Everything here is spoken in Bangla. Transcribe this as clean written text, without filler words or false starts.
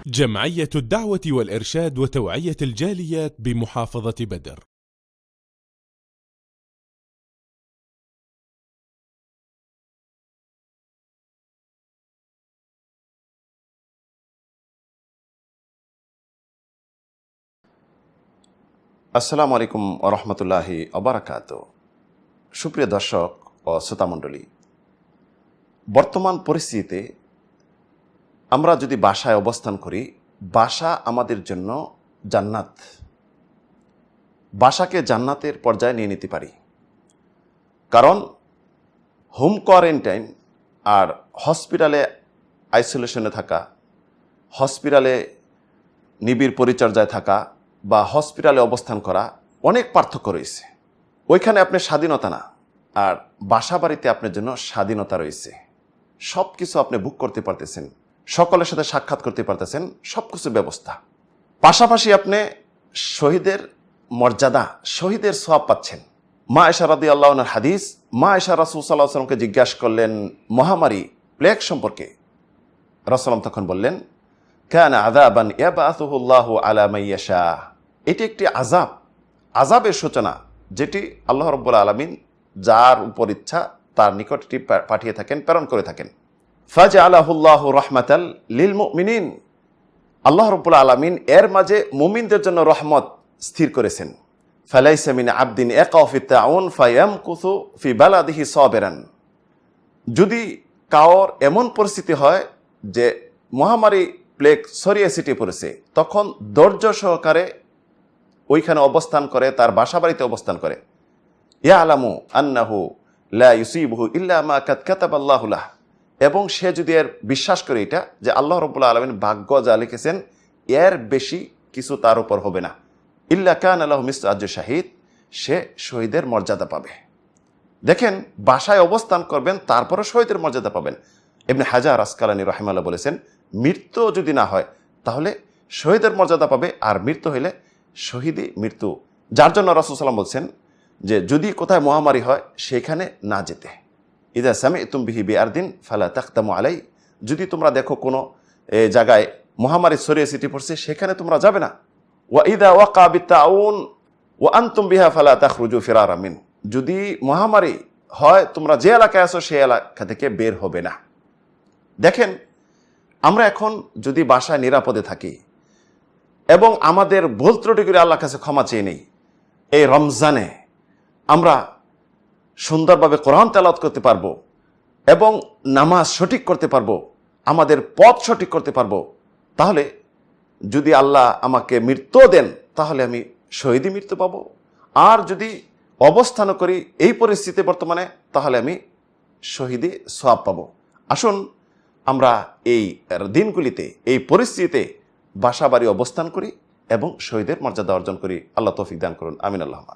جمعية الدعوة والإرشاد وتوعية الجاليات بمحافظة بدر. আসসালামু আলাইকুম ওয়া রাহমাতুল্লাহি ওয়া বারাকাতুহু। সুপ্রিয় দর্শক ও শ্রোতামণ্ডলী, বর্তমান পরিস্থিতিতে আমরা যদি বাসায় অবস্থান করি, বাসা আমাদের জন্য জান্নাত। বাসাকে জান্নাতের পর্যায়ে নিয়ে নিতে পারি, কারণ হোম কোয়ারেন্টাইন আর হসপিটালে আইসোলেশনে থাকা, হসপিটালে নিবিড় পরিচর্যায় থাকা বা হসপিটালে অবস্থান করা অনেক পার্থক্য রয়েছে। ওইখানে আপনার স্বাধীনতা না, আর বাসা বাড়িতে আপনার জন্য স্বাধীনতা রয়েছে। সব কিছু আপনি বুক করতে পারতেছেন, সকলের সাথে সাক্ষাৎ করতে পারতেছেন, সব কিছু ব্যবস্থা। পাশাপাশি আপনি শহীদের মর্যাদা, শহীদের সওয়াব পাচ্ছেন। মা আয়েশা রাদিয়াল্লাহু আনহার হাদিস, মা আয়েশা রাসূল সাল্লাল্লাহু আলাইহি ওয়াসাল্লামকে জিজ্ঞাসা করলেন মহামারী প্লেগ সম্পর্কে। রাসূল তখন বললেন, কানা আযাবান ইয়াবআসুহুল্লাহু আলা মান ইয়াশা। এটি একটি আযাব, আযাবের সূচনা, যেটি আল্লাহ রাব্বুল আলামিন যার উপর ইচ্ছা তার নিকট এটি পাঠিয়ে থাকেন, প্রেরণ করে থাকেন। ফাজআলাহুল্লাহু রাহমাতাল লিল মুমিনিন। আল্লাহ রাব্বুল আলামিন এর মাঝে মুমিনদের জন্য রহমত স্থির করেছেন। ফালাইসা মিন আবদিন ইয়াকাউ ফি তাউন ফায়ামকুসু ফি বালাদিহি সাবিরান। যদি কাওর এমন পরিস্থিতি হয় যে মহামারী প্লেগ ছড়িয়ে ছিটিয়ে পড়েছে, তখন ধৈর্য সহকারে ওইখানে অবস্থান করে, তার বাসা বাড়িতে অবস্থান করে। ইয়ালামু আন্নাহু লা ইউসিবুহু ইল্লা মা কাদ কাতাবাল্লাহু লাহ। এবং সে যদি এর বিশ্বাস করে এটা যে আল্লাহ রাব্বুল আলামিন ভাগ্য যা লিখেছেন এর বেশি কিছু তার উপর হবে না, ইল্লা কানা লাহু মিসলু আজরি শাহীদ, সে শহীদের মর্যাদা পাবে। দেখেন, বাসায় অবস্থান করবেন, তারপরে শহীদের মর্যাদা পাবেন। ইবনে হাজার আসকালানী রাহিমাহুল্লাহ বলেছেন, মৃত্যু যদি না হয় তাহলে শহীদের মর্যাদা পাবে, আর মৃত্যু হইলে শহীদই মৃত্যু। যার জন্য রাসূল সাল্লাল্লাহু আলাইহি ওয়াসাল্লাম বলছেন যে যদি কোথায় মহামারী হয় সেখানে না যেতে। ইযা সামি'তুম বিহি বিআরদিন ফালা তাখতামু আলাই। যদি তোমরা দেখো কোনো জায়গায় মহামারী ছড়িয়ে ছিটিয়ে পড়ছে, সেখানে তোমরা যাবে না। ওয়া ইযা ওয়াকা বিতাউন ওয়া আনতুম বিহা ফালা তাখরুজু ফিরারা মিন। যদি মহামারী হয়, তোমরা যে এলাকায় আছো সেই এলাকা থেকে বের হবে না। দেখেন, আমরা এখন যদি বাসায় নিরাপদে থাকি এবং আমাদের ভুল ত্রুটি করে আল্লাহর কাছে ক্ষমা চেয়ে নেই, এই রমজানে আমরা সুন্দরভাবে কোরআন তেলাওয়াত করতে পারবো এবং নামাজ সঠিক করতে পারবো, আমাদের পথ সঠিক করতে পারবো, তাহলে যদি আল্লাহ আমাকে মৃত্যু দেন তাহলে আমি শহীদি মৃত্যু পাবো। আর যদি অবস্থান করি এই পরিস্থিতি বর্তমানে, তাহলে আমি শহীদি সওয়াব পাবো। আসুন আমরা এই দিনগুলিতে, এই পরিস্থিতিতে বাসা বাড়ি অবস্থান করি এবং শহীদের মর্যাদা অর্জন করি। আল্লাহ তৌফিক দান করুন। আমিন। আল্লাহুম্মা।